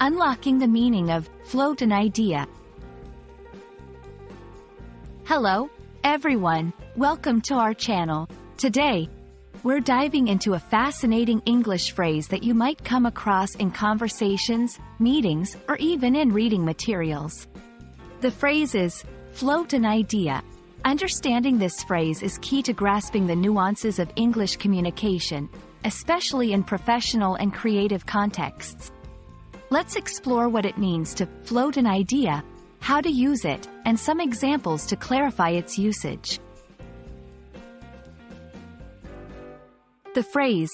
Unlocking the meaning of float an idea. Hello, everyone. Welcome to our channel. Today, we're diving into a fascinating English phrase that you might come across in conversations, meetings, or even in reading materials. The phrase is, float an idea. Understanding this phrase is key to grasping the nuances of English communication, especially in professional and creative contexts. Let's explore what it means to float an idea, how to use it, and some examples to clarify its usage. The phrase,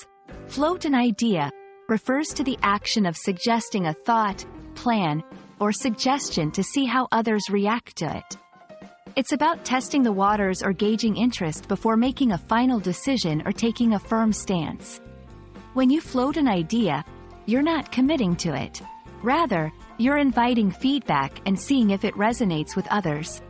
float an idea, refers to the action of suggesting a thought, plan, or suggestion to see how others react to it. It's about testing the waters or gauging interest before making a final decision or taking a firm stance. When you float an idea, you're not committing to it. Rather, you're inviting feedback and seeing if it resonates with others.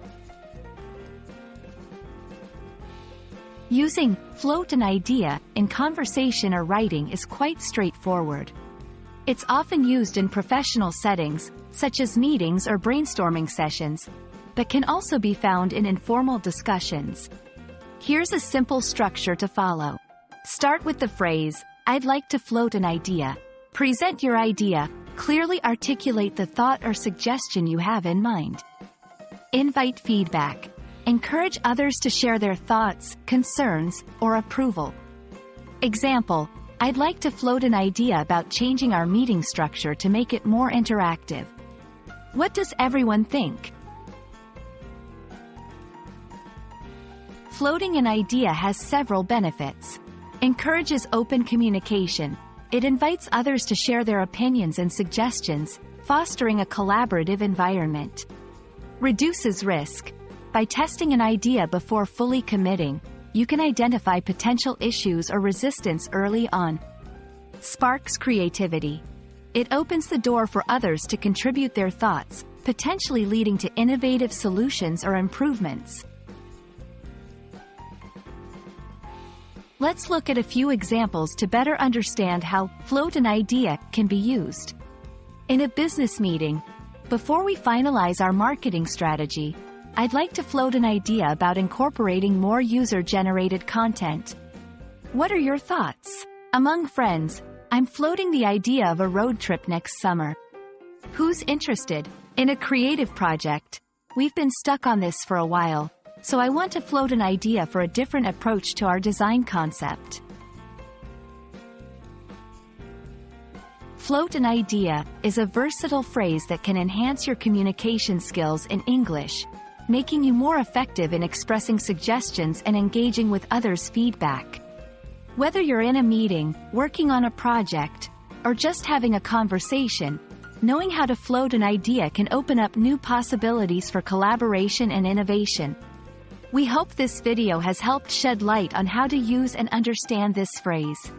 Using float an idea in conversation or writing is quite straightforward. It's often used in professional settings, such as meetings or brainstorming sessions, but can also be found in informal discussions. Here's a simple structure to follow. Start with the phrase, "I'd like to float an idea." Present your idea, clearly articulate the thought or suggestion you have in mind. Invite feedback. Encourage others to share their thoughts, concerns, or approval. Example, "I'd like to float an idea about changing our meeting structure to make it more interactive. What does everyone think?" Floating an idea has several benefits. Encourages open communication. It invites others to share their opinions and suggestions, fostering a collaborative environment. Reduces risk. By testing an idea before fully committing, you can identify potential issues or resistance early on. Sparks creativity. It opens the door for others to contribute their thoughts, potentially leading to innovative solutions or improvements. Let's look at a few examples to better understand how float an idea can be used. In a business meeting, before we finalize our marketing strategy, I'd like to float an idea about incorporating more user-generated content. What are your thoughts? Among friends, I'm floating the idea of a road trip next summer. Who's interested? In a creative project, we've been stuck on this for a while, so I want to float an idea for a different approach to our design concept. Float an idea is a versatile phrase that can enhance your communication skills in English, making you more effective in expressing suggestions and engaging with others' feedback. Whether you're in a meeting, working on a project, or just having a conversation, knowing how to float an idea can open up new possibilities for collaboration and innovation. We hope this video has helped shed light on how to use and understand this phrase.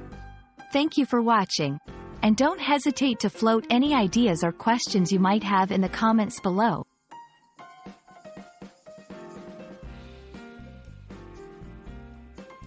Thank you for watching, and don't hesitate to float any ideas or questions you might have in the comments below.